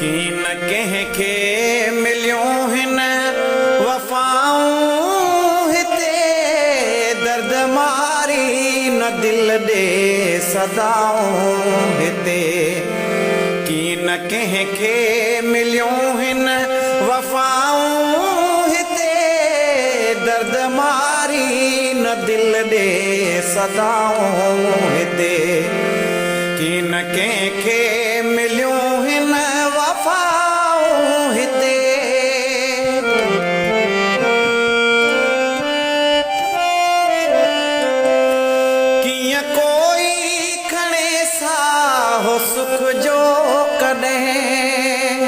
की न कंहिंखे मिलियूं हिन वफ़ाऊं हिते दर्द मारी न दिल ॾे सदाऊं हिते की न कंहिंखे मिलियूं हिन वफ़ाऊं हिते दर्द मारी न दिल ॾे सदाऊं हिते की न कंहिंखे मिलियूं हिन वफ़ाऊं हिते कीअं कोई खणे साहो सुख जो कॾहिं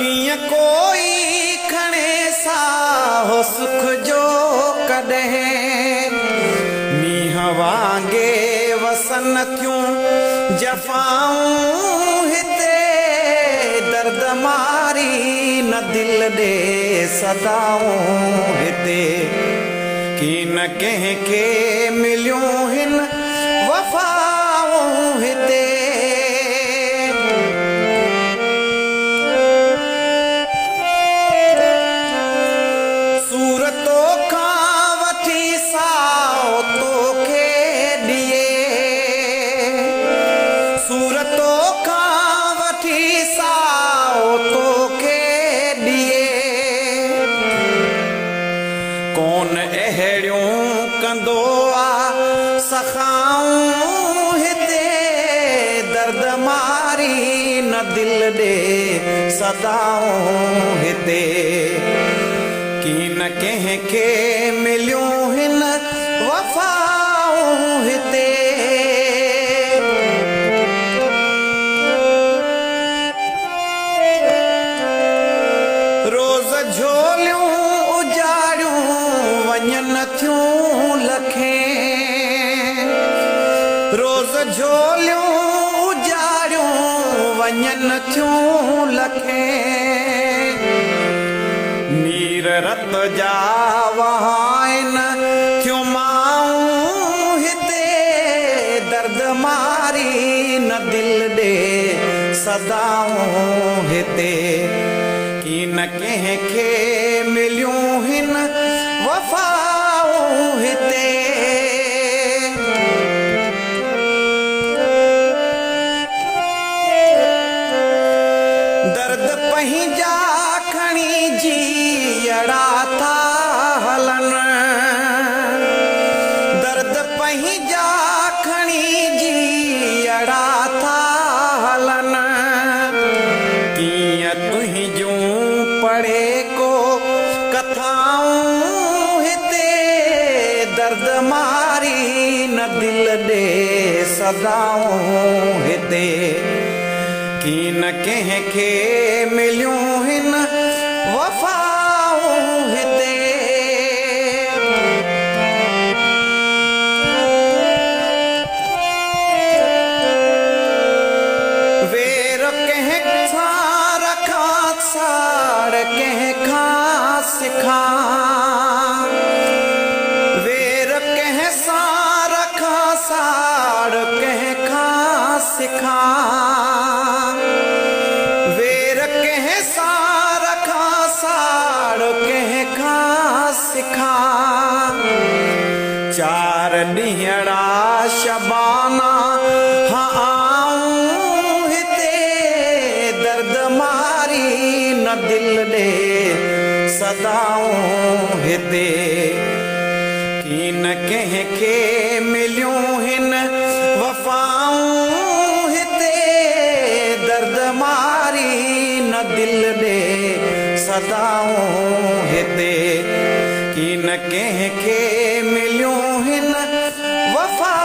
कीअं कोई खणे साहो सुख जो कॾहिं मींहं वांगे वसन थियूं जफ़ाऊं हिते दर्द मारी न दिल ॾे सदाऊं हिते की न कंहिंखे मिलियूं हिन वफ़ाऊं हिते सूरतो खां वठी साओ तोखे ॾिए सूरतो खां वठी साओ तोखे ॾिए कोन अहिड़ियूं कंदो आहे सखाऊं हिते दर्द मारी न दिल ॾे सदाऊं हिते की न कंहिंखे मिलियूं हिन वफ़ाऊं हिते रोज़ झोलियूं उजाड़ियूं वञनि थियूं लखें रोज़ झोलियूं उजाड़ियूं वञनि थियूं लखें नीर रत जा वहाइनि थियूं माऊं हिते दर्द मारी न दिल ॾे सदाऊं हिते की न कंहिंखे मिलियूं हिन वफ़ाऊं हिते दर्द पंहिंजा खणी जीअड़ा था हलनि दर्द पंहिंजा खणी जीअड़ा था हलनि कीअं तुंहिंजूं पढ़े को कथाऊं हिते दर्द मारी न दिल ॾे सदाऊं हिते की न कंहिंखे मिलियूं हिन वफ़ाऊं हिते वेर कंहिं सां रखां साड़ कंहिंखां सिखां वेर कंहिं सां रखां साड़ कंहिंखां सिखां वेर कंहिं सां रखां साड़ कंहिंखां सिखां चार ॾींहड़ा शबाना आऊं हिते दर्द मारी न दिल ॾे सदाऊं हिते की न कंहिंखे मिलियूं हिन वफ़ाऊं हिते दर्द मारी न दिल ॾे सदाऊं हिते की न कंहिंखे मिलियूं हिन वफ़ा